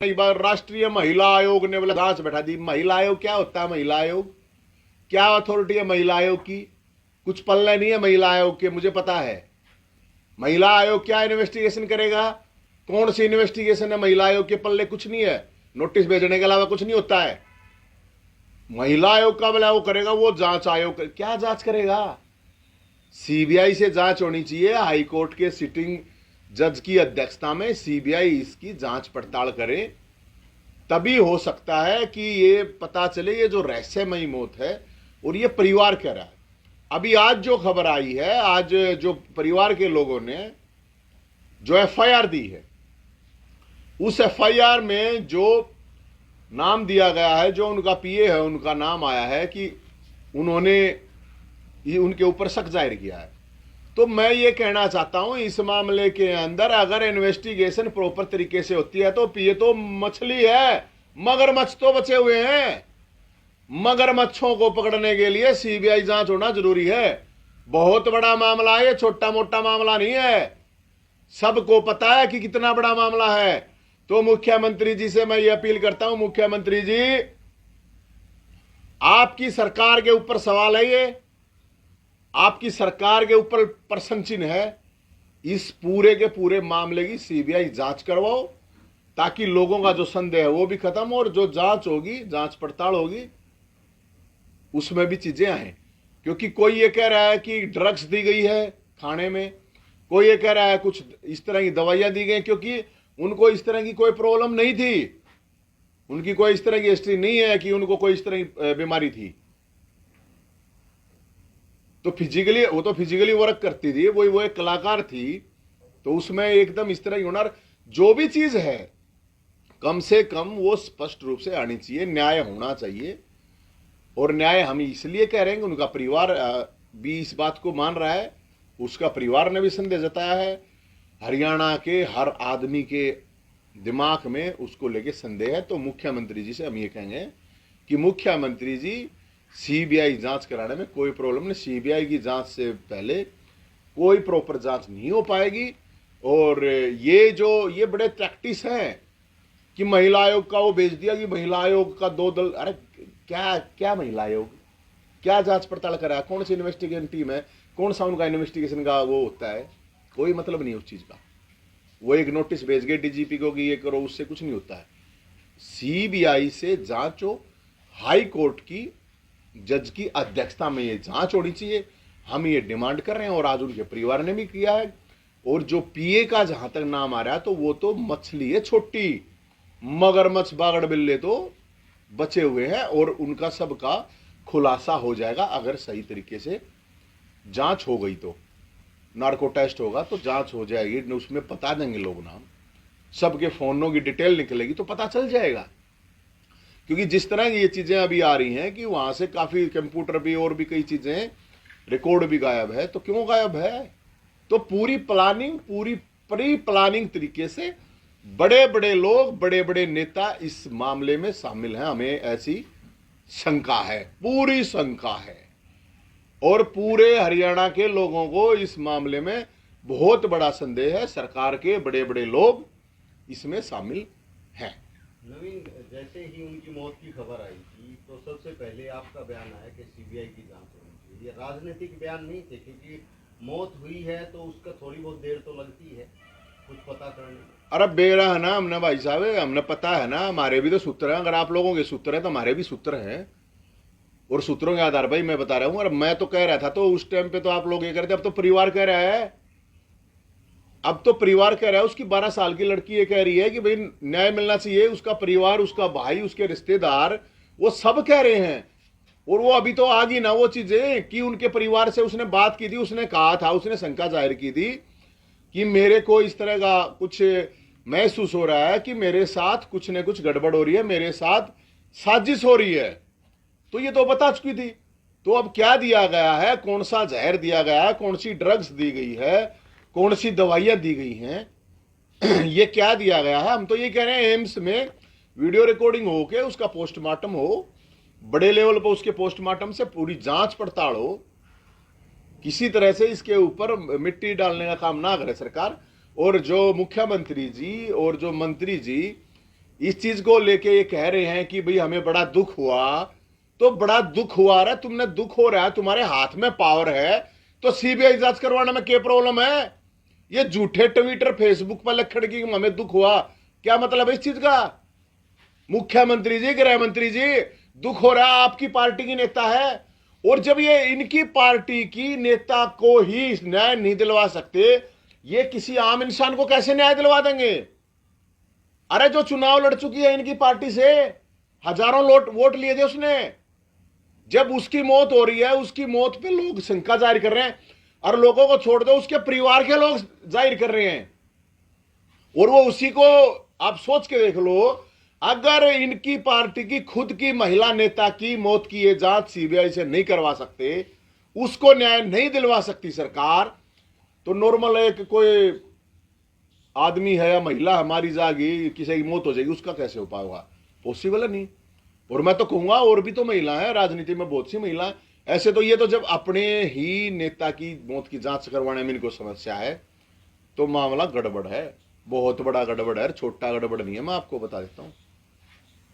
कई बार राष्ट्रीय महिला आयोग ने बोला जांच बैठा दी। महिला आयोग क्या होता है? महिला आयोग क्या अथॉरिटी है महिला आयोग की? कुछ पल्ले नहीं है महिला आयोग के, मुझे पता है। महिला आयोग क्या इन्वेस्टिगेशन करेगा? कौन सी इन्वेस्टिगेशन है महिला आयोग के पल्ले? कुछ नहीं है, नोटिस भेजने के अलावा कुछ नहीं होता है। महिला आयोग का बोला वो करेगा, वो जांच आयोग क्या जांच करेगा? सीबीआई से जांच होनी चाहिए, हाईकोर्ट के सिटिंग जज की अध्यक्षता में सीबीआई इसकी जांच पड़ताल करे, तभी हो सकता है कि ये पता चले ये जो रहस्यमयी मौत है और ये परिवार कह रहा है। अभी आज जो खबर आई है, आज जो परिवार के लोगों ने जो एफआईआर दी है, उस एफआईआर में जो नाम दिया गया है, जो उनका पीए है, उनका नाम आया है कि उन्होंने उनके ऊपर शक जाहिर किया है। तो मैं ये कहना चाहता हूं, इस मामले के अंदर अगर इन्वेस्टिगेशन प्रॉपर तरीके से होती है तो पीए तो मछली है, मगरमच्छ तो बचे हुए हैं। मगरमच्छों को पकड़ने के लिए सीबीआई जांच होना जरूरी है। बहुत बड़ा मामला है, छोटा मोटा मामला नहीं है। सबको पता है कि कितना बड़ा मामला है। तो मुख्यमंत्री जी से मैं ये अपील करता हूं, मुख्यमंत्री जी, आपकी सरकार के ऊपर सवाल है, ये आपकी सरकार के ऊपर प्रश्न चिन्ह है। इस पूरे के पूरे मामले की सीबीआई जांच करवाओ, ताकि लोगों का जो संदेह है वो भी खत्म हो, और जो जांच होगी, जांच पड़ताल होगी, उसमें भी चीजें आए। क्योंकि कोई ये कह रहा है कि ड्रग्स दी गई है खाने में, कोई ये कह रहा है कुछ इस तरह की दवाइयां दी गई, क्योंकि उनको इस तरह की कोई प्रॉब्लम नहीं थी, उनकी कोई इस तरह की हिस्ट्री नहीं है कि उनको कोई इस तरह की बीमारी थी। तो फिजिकली, वो तो फिजिकली वर्क करती थी, वो एक कलाकार थी, तो उसमें एकदम इस तरह की हुनर, जो भी चीज है कम से कम वो स्पष्ट रूप से आनी चाहिए, न्याय होना चाहिए। और न्याय हम इसलिए कह रहे हैं कि उनका परिवार भी इस बात को मान रहा है, उसका परिवार ने भी संदेह जताया है। हरियाणा के हर आदमी के दिमाग में उसको लेके संदेह है। तो मुख्यमंत्री जी से हम ये कहेंगे कि मुख्यमंत्री जी, सीबीआई जांच कराने में कोई प्रॉब्लम नहीं। सीबीआई की जांच से पहले कोई प्रॉपर जांच नहीं हो पाएगी। और ये बड़े प्रैक्टिस हैं कि महिला आयोग का वो भेज दिया कि महिला आयोग का 2 दल। अरे क्या महिला आयोग, क्या जांच पड़ताल करा? कौन सी इन्वेस्टिगेशन टीम है? कौन सा उनका इन्वेस्टिगेशन का वो होता है? कोई मतलब नहीं उस चीज का। वो एक नोटिस भेज गए डीजीपी को कि ये करो, उससे कुछ नहीं होता है। सीबीआई से जांच हो, हाई कोर्ट की जज की अध्यक्षता में ये जांच होनी चाहिए। हम ये डिमांड कर रहे हैं और आज उनके परिवार ने भी किया है। और जो पीए का जहां तक नाम आ रहा है, तो वो तो मछली है छोटी, मगरमच्छ बागड़ बिल्ले तो बचे हुए हैं, और उनका सबका खुलासा हो जाएगा अगर सही तरीके से जांच हो गई। तो नार्को टेस्ट होगा तो जांच हो जाएगी, उसमें बता देंगे लोग नाम, सबके फोनों की डिटेल निकलेगी तो पता चल जाएगा। क्योंकि जिस तरह की ये चीजें अभी आ रही हैं कि वहां से काफी कंप्यूटर भी और भी कई चीजें, रिकॉर्ड भी गायब है। तो क्यों गायब है? तो पूरी प्लानिंग, पूरी प्री प्लानिंग तरीके से बड़े बड़े लोग, बड़े बड़े नेता इस मामले में शामिल हैं, हमें ऐसी शंका है, पूरी शंका है। और पूरे हरियाणा के लोगों को इस मामले में बहुत बड़ा संदेह है, सरकार के बड़े बड़े लोग इसमें शामिल हैं। नवीन, जैसे ही उनकी मौत की खबर आई थी तो सबसे पहले आपका बयान आया कि सीबीआई की जांच होनी चाहिए। ये राजनीतिक बयान नहीं थे, क्योंकि मौत हुई है तो उसका थोड़ी बहुत देर तो लगती है कुछ पता करने में। अरे बेरा है ना, हमने भाई साहब, हमने पता है ना, हमारे भी तो सूत्र हैं। अगर आप लोगों के सूत्र हैं तो हमारे भी सूत्र हैं, और सूत्रों के आधार पर मैं बता रहा हूं। और मैं तो कह रहा था, तो उस टाइम पे तो आप लोग ये करते, अब तो परिवार कह रहा है, अब तो परिवार कह रहा है, उसकी 12 साल की लड़की ये कह रही है कि भाई न्याय मिलना चाहिए। उसका परिवार, उसका भाई, उसके रिश्तेदार, वो सब कह रहे हैं। और वो अभी तो आ गई ना वो चीजें कि उनके परिवार से उसने बात की थी, उसने कहा था, उसने शंका जाहिर की थी कि मेरे को इस तरह का कुछ महसूस हो रहा है कि मेरे साथ कुछ न कुछ गड़बड़ हो रही है, मेरे साथ साजिश हो रही है। तो ये तो बता चुकी थी। तो अब क्या दिया गया है, कौन सा जहर दिया गया है, कौन सी ड्रग्स दी गई है, कौन सी दवाइयां दी गई हैं, ये क्या दिया गया है? हम तो ये कह रहे हैं एम्स में वीडियो रिकॉर्डिंग हो के उसका पोस्टमार्टम हो, बड़े लेवल पर उसके पोस्टमार्टम से पूरी जांच पड़ताल हो। किसी तरह से इसके ऊपर मिट्टी डालने का काम ना करे सरकार। और जो मुख्यमंत्री जी और जो मंत्री जी, इस चीज को लेके ये कह रहे हैं कि भाई हमें बड़ा दुख हुआ, तो बड़ा दुख हुआ रहा, तुमने दुख हो रहा है, तुम्हारे हाथ में पावर है, तो सीबीआई जांच करवाने में क्या प्रॉब्लम है? ये झूठे ट्विटर फेसबुक पर लखड़ की हमें दुख हुआ, क्या मतलब है इस चीज का? मुख्यमंत्री जी, गृह मंत्री जी, दुख हो रहा है, आपकी पार्टी की नेता है, और जब ये इनकी पार्टी की नेता को ही न्याय नहीं दिलवा सकते, ये किसी आम इंसान को कैसे न्याय दिलवा देंगे? अरे जो चुनाव लड़ चुकी है इनकी पार्टी से, हजारों वोट लिए थे उसने, जब उसकी मौत हो रही है, उसकी मौत पे लोग शंका जाहिर कर रहे हैं, और लोगों को छोड़ दो, उसके परिवार के लोग जाहिर कर रहे हैं, और वो उसी को आप सोच के देख लो, अगर इनकी पार्टी की खुद की महिला नेता की मौत की ये जांच सीबीआई से नहीं करवा सकते, उसको न्याय नहीं दिलवा सकती सरकार, तो नॉर्मल एक कोई आदमी है या महिला हमारी जाएगी, किसी की मौत हो जाएगी, उसका कैसे उपाय होगा? पॉसिबल है नहीं। और मैं तो कहूंगा और भी तो महिला है राजनीति में, बहुत सी महिला ऐसे, तो ये तो जब अपने ही नेता की मौत की जांच करवाने में इनको समस्या है, तो मामला गड़बड़ है, बहुत बड़ा गड़बड़ है, छोटा गड़बड़ नहीं है, मैं आपको बता देता हूं,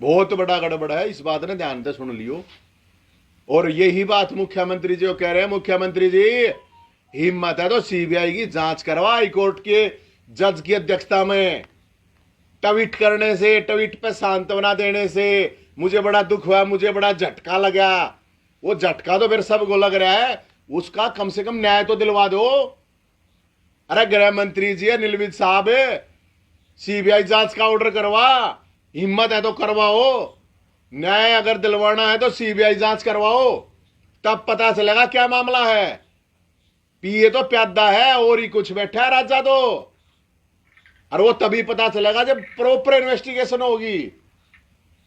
बहुत बड़ा गड़बड़ है, इस बात ने ध्यान से सुन लियो। और यही बात मुख्यमंत्री जी को कह रहे हैं, मुख्यमंत्री जी हिम्मत है तो सीबीआई की जांच करवा, हाईकोर्ट के जज की अध्यक्षता में, ट्वीट करने से, ट्वीट पे सांत्वना देने से मुझे बड़ा दुख हुआ, मुझे बड़ा झटका लगा, वो झटका तो फिर सबको लग रहा है, उसका कम से कम न्याय तो दिलवा दो। अरे गृह मंत्री जी अनिल विज साहब, सीबीआई जांच का ऑर्डर करवा, हिम्मत है तो करवाओ, न्याय अगर दिलवाना है तो सीबीआई जांच करवाओ, तब पता चलेगा क्या मामला है। पिए तो प्यादा है और ही कुछ बैठा है राजा तो, और वो तभी पता चलेगा जब प्रॉपर इन्वेस्टिगेशन होगी।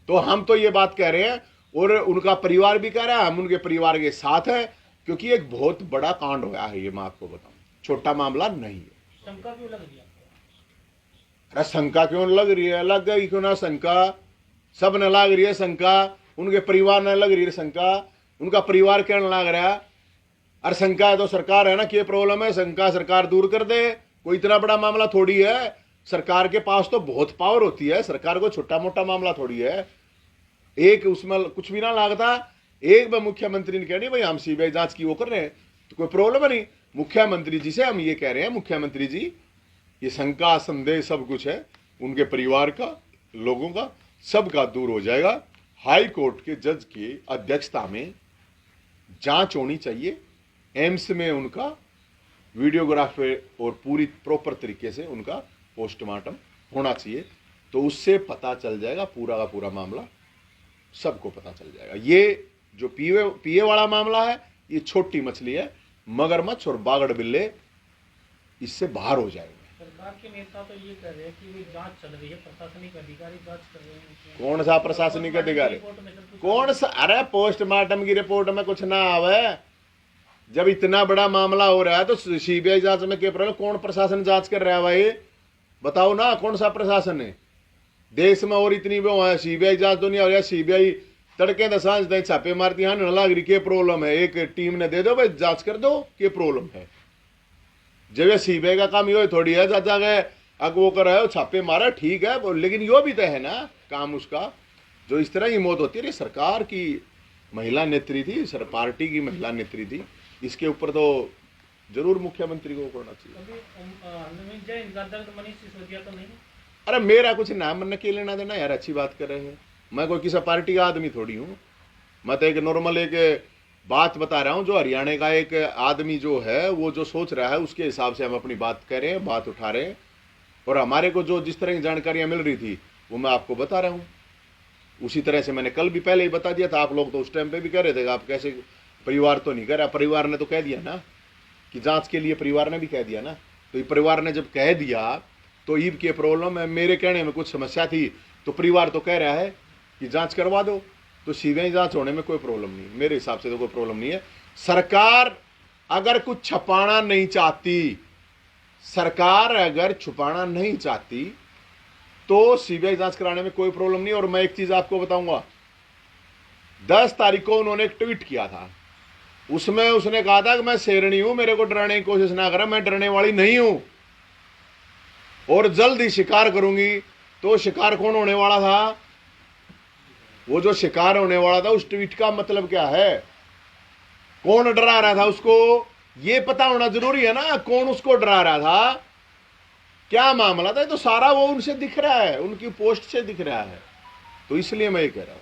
तो हम तो ये बात कह रहे हैं, और उनका परिवार भी कह रहा है, हम उनके परिवार के साथ हैं, क्योंकि एक बहुत बड़ा कांड हुआ है, ये मैं आपको बताऊं, छोटा मामला नहीं है। शंका क्यों लग रही है? अरे शंका क्यों लग रही है? लग गई क्यों ना शंका, सब न लग रही है शंका, उनके परिवार न लग रही है शंका, उनका परिवार क्या लग रहा है? अरे शंका है तो सरकार है ना, क्या प्रॉब्लम है? शंका सरकार दूर कर दे, कोई इतना बड़ा मामला थोड़ी है, सरकार के पास तो बहुत पावर होती है, सरकार को छोटा मोटा मामला थोड़ी है, एक उसमें कुछ भी ना लागता, एक बार मुख्यमंत्री ने कह नहीं भाई हम सीबीआई जांच की वो कर रहे हैं, तो कोई प्रॉब्लम नहीं। मुख्यमंत्री जी से हम ये कह रहे हैं, मुख्यमंत्री जी ये शंका संदेह सब कुछ है, उनके परिवार का, लोगों का, सबका दूर हो जाएगा। हाई कोर्ट के जज की अध्यक्षता में जांच होनी चाहिए, एम्स में उनका वीडियोग्राफी और पूरी प्रॉपर तरीके से उनका पोस्टमार्टम होना चाहिए, तो उससे पता चल जाएगा पूरा का पूरा मामला, सबको पता चल जाएगा। ये जो पीए वाला मामला है, ये छोटी मछली है, मगरमच्छ और बागड़ बिल्ले इससे बाहर हो जाएंगे। सरकार के नेता तो ये कह रहे हैं कि वो जांच चल रही है, प्रशासनिक अधिकारी जांच कर रहे हैं। कौन सा प्रशासनिक अधिकारी? रिपोर्ट में सब कुछ कौन सा? अरे पोस्टमार्टम की रिपोर्ट में कुछ ना आवे, जब इतना बड़ा मामला हो रहा है तो सीबीआई जांच में क्या प्रॉब्लम? कौन प्रशासन जांच कर रहा है भाई, बताओ ना, कौन सा प्रशासन है देश में? और इतनी वो है, सीबीआई जांच तो नहीं हो रहा, सीबीआई तड़के दसांज दे छापे मारती है, न लाग रही क्या प्रॉब्लम है, एक टीम ने दे दो भाई जांच कर दो, क्या प्रॉब्लम है? जब ये सीबीआई का काम यो थोड़ी है, चाचा गए अग वो कर रहे हो छापे मारा, ठीक है, लेकिन यो भी तो है ना काम उसका, जो इस तरह की मौत होती है। सरकार की महिला नेत्री थी, सर पार्टी की महिला नेत्री थी, इसके ऊपर तो जरूर मुख्यमंत्री को करना चाहिए। अभी हनुमान जैन दर्द मनीष सिसोदिया तो नहीं? अरे मेरा कुछ नाम मन के लेना देना यार, अच्छी बात कर रहे हैं, मैं कोई किसी पार्टी का आदमी थोड़ी हूँ, मैं तो एक नॉर्मल एक बात बता रहा हूँ, जो हरियाणा का एक आदमी जो है वो जो सोच रहा है उसके हिसाब से हम अपनी बात कर रहे हैं, बात उठा रहे हैं, और हमारे को जो जिस तरह की जानकारियाँ मिल रही थी वो मैं आपको बता रहा हूँ। उसी तरह से मैंने कल भी पहले ही बता दिया था, आप लोग तो उस टाइम पे भी कह रहे थे आप कैसे, परिवार तो नहीं कह रहा, परिवार ने तो कह दिया ना कि जांच के लिए, परिवार ने भी कह दिया ना, तो ये परिवार ने जब कह दिया तो ईब की प्रॉब्लम है, मेरे कहने में कुछ समस्या थी तो परिवार तो कह रहा है कि जांच करवा दो, तो सीबीआई जांच होने में कोई प्रॉब्लम नहीं, मेरे हिसाब से तो कोई प्रॉब्लम नहीं है। सरकार अगर कुछ छुपाना नहीं चाहती, सरकार अगर छुपाना नहीं चाहती तो सीबीआई जांच कराने में कोई प्रॉब्लम नहीं। और मैं एक चीज आपको बताऊंगा, 10 तारीख को उन्होंने एक ट्वीट किया था, उसमें उसने कहा था कि मैं शेरनी हूं, मेरे को डराने की कोशिश ना करें, मैं डरने वाली नहीं हूं और जल्द ही स्वीकार करूंगी तो शिकार कौन होने वाला था? वो जो शिकार होने वाला था उस ट्वीट का मतलब क्या है? कौन डरा रहा था उसको? ये पता होना जरूरी है ना, कौन उसको डरा रहा था, क्या मामला था। तो सारा वो उनसे दिख रहा है, उनकी पोस्ट से दिख रहा है। तो इसलिए मैं ये कह रहा हूं।